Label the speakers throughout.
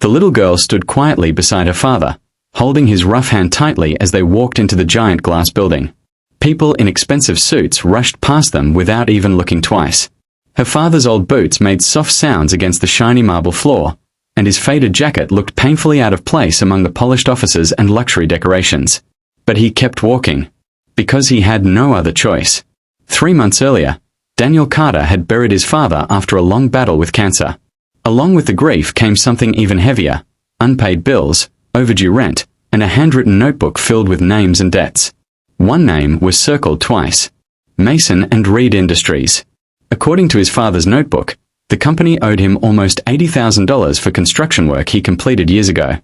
Speaker 1: The little girl stood quietly beside her father, holding his rough hand tightly as they walked into the giant glass building. People in expensive suits rushed past them without even looking twice. Her father's old boots made soft sounds against the shiny marble floor, and his faded jacket looked painfully out of place among the polished offices and luxury decorations. But he kept walking, because he had no other choice. 3 months earlier, Daniel Carter had buried his father after a long battle with cancer. Along with the grief came something even heavier: unpaid bills, overdue rent, and a handwritten notebook filled with names and debts. One name was circled twice: Mason and Reed Industries. According to his father's notebook, the company owed him almost $80,000 for construction work he completed years ago.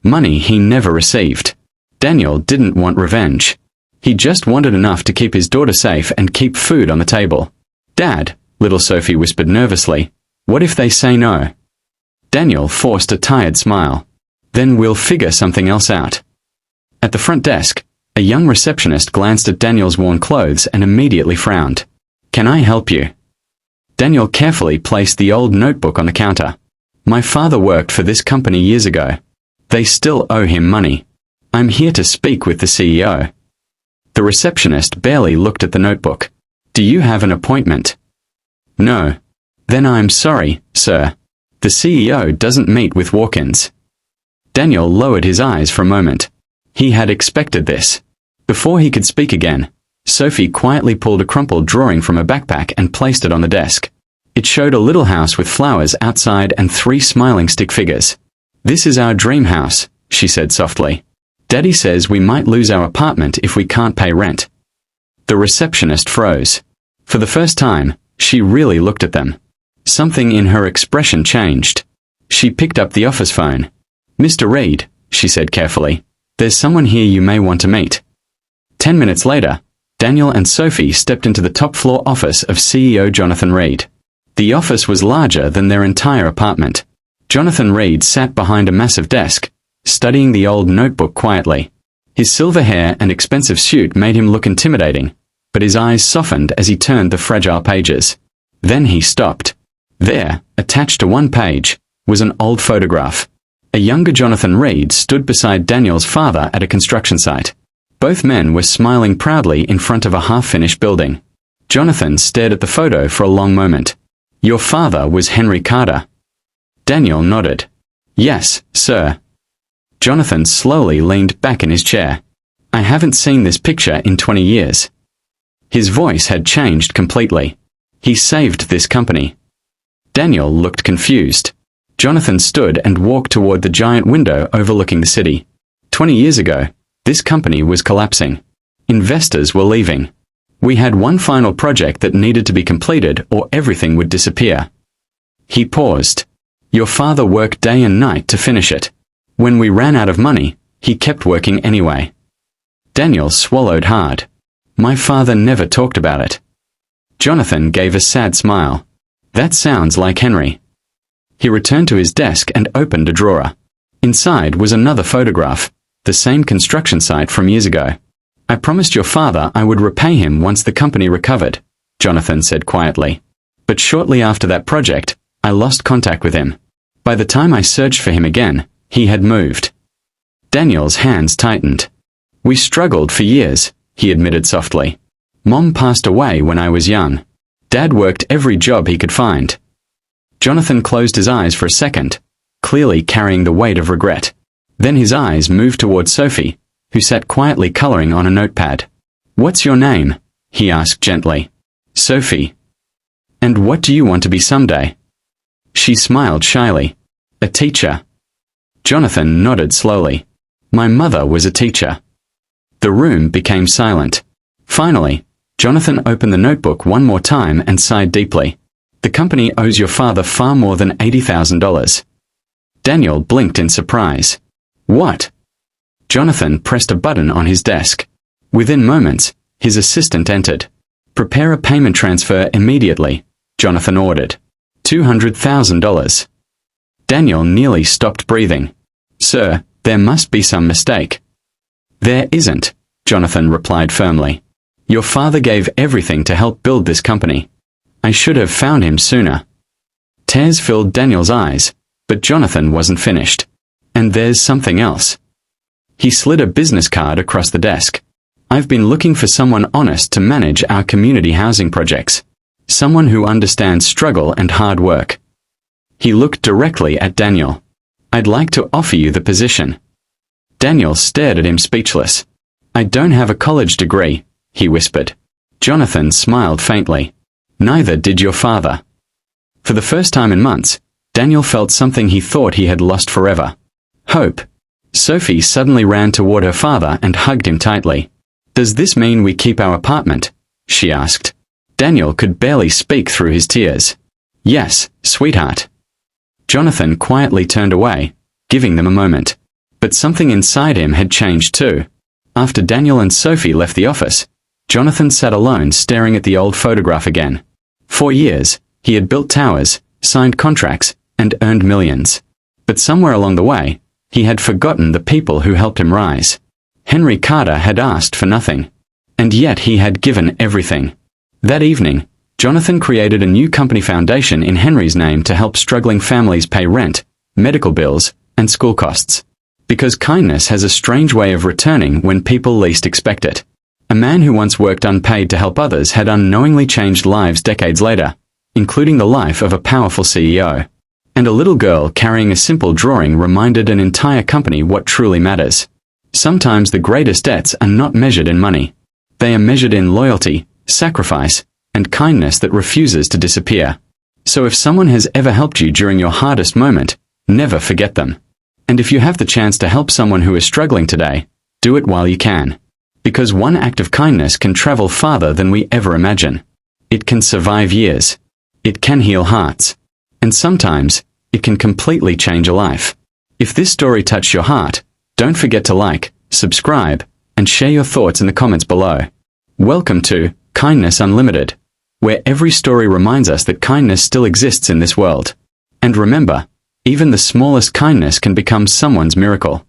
Speaker 1: Money he never received. Daniel didn't want revenge. He just wanted enough to keep his daughter safe and keep food on the table. "Dad," little Sophie whispered nervously, "what if they say no?" Daniel forced a tired smile. "Then we'll figure something else out." At the front desk, a young receptionist glanced at Daniel's worn clothes and immediately frowned. "Can I help you?" Daniel carefully placed the old notebook on the counter. "My father worked for this company years ago. They still owe him money. I'm here to speak with the CEO." The receptionist barely looked at the notebook. "Do you have an appointment?" "No." "Then I'm sorry, sir. The CEO doesn't meet with walk-ins." Daniel lowered his eyes for a moment. He had expected this. Before he could speak again, Sophie quietly pulled a crumpled drawing from her backpack and placed it on the desk. It showed a little house with flowers outside and 3 smiling stick figures. "This is our dream house," she said softly. "Daddy says we might lose our apartment if we can't pay rent." The receptionist froze. For the first time, she really looked at them. Something in her expression changed. She picked up the office phone. "Mr. Reed," she said carefully, "there's someone here you may want to meet." 10 minutes later, Daniel and Sophie stepped into the top-floor office of CEO Jonathan Reed. The office was larger than their entire apartment. Jonathan Reed sat behind a massive desk, studying the old notebook quietly. His silver hair and expensive suit made him look intimidating, but his eyes softened as he turned the fragile pages. Then he stopped. There, attached to one page, was an old photograph. A younger Jonathan Reed stood beside Daniel's father at a construction site. Both men were smiling proudly in front of a half-finished building. Jonathan stared at the photo for a long moment. "Your father was Henry Carter?" Daniel nodded. "Yes, sir." Jonathan slowly leaned back in his chair. "I haven't seen this picture in 20 years. His voice had changed completely. "He saved this company." Daniel looked confused. Jonathan stood and walked toward the giant window overlooking the city. 20 years ago, this company was collapsing. Investors were leaving. We had one final project that needed to be completed or everything would disappear. He paused. "Your father worked day and night to finish it. When we ran out of money, he kept working anyway." Daniel swallowed hard. "My father never talked about it." Jonathan gave a sad smile. "That sounds like Henry." He returned to his desk and opened a drawer. Inside was another photograph, the same construction site from years ago. "I promised your father I would repay him once the company recovered," Jonathan said quietly. "But shortly after that project, I lost contact with him. By the time I searched for him again, he had moved." Daniel's hands tightened. "We struggled for years," he admitted softly. "Mom passed away when I was young. Dad worked every job he could find." Jonathan closed his eyes for a second, clearly carrying the weight of regret. Then his eyes moved toward Sophie, who sat quietly coloring on a notepad. "What's your name?" he asked gently. "Sophie." "And what do you want to be someday?" She smiled shyly. "A teacher." Jonathan nodded slowly. "My mother was a teacher." The room became silent. Finally, Jonathan opened the notebook one more time and sighed deeply. "The company owes your father far more than $80,000. Daniel blinked in surprise. "What?" Jonathan pressed a button on his desk. Within moments, his assistant entered. "Prepare a payment transfer immediately," Jonathan ordered. $200,000. Daniel nearly stopped breathing. "Sir, there must be some mistake." "There isn't," Jonathan replied firmly. "Your father gave everything to help build this company. I should have found him sooner." Tears filled Daniel's eyes, But Jonathan wasn't finished. And there's something else. He slid a business card across the desk. I've been looking for someone honest to manage our community housing projects. Someone who understands struggle and hard work. He looked directly at Daniel. I'd like to offer you the position. Daniel stared at him speechless. I don't have a college degree, he whispered. Jonathan smiled faintly. Neither did your father. For the first time in months, Daniel felt something he thought he had lost forever. Hope. Sophie suddenly ran toward her father and hugged him tightly. Does this mean we keep our apartment? She asked. Daniel could barely speak through his tears. Yes, sweetheart. Jonathan quietly turned away, giving them a moment. But something inside him had changed too. After Daniel and Sophie left the office, Jonathan sat alone staring at the old photograph again. For years, he had built towers, signed contracts, and earned millions. But somewhere along the way, he had forgotten the people who helped him rise. Henry Carter had asked for nothing. And yet he had given everything. That evening, Jonathan created a new company foundation in Henry's name to help struggling families pay rent, medical bills, and school costs. Because kindness has a strange way of returning when people least expect it. A man who once worked unpaid to help others had unknowingly changed lives decades later, including the life of a powerful CEO. And a little girl carrying a simple drawing reminded an entire company what truly matters. Sometimes the greatest debts are not measured in money. They are measured in loyalty, sacrifice, and kindness that refuses to disappear. So if someone has ever helped you during your hardest moment, never forget them. And if you have the chance to help someone who is struggling today, do it while you can. Because one act of kindness can travel farther than we ever imagine. It can survive years. It can heal hearts. And sometimes, it can completely change a life. If this story touched your heart, don't forget to like, subscribe, and share your thoughts in the comments below. Welcome to Kindness Unlimited, where every story reminds us that kindness still exists in this world. And remember, even the smallest kindness can become someone's miracle.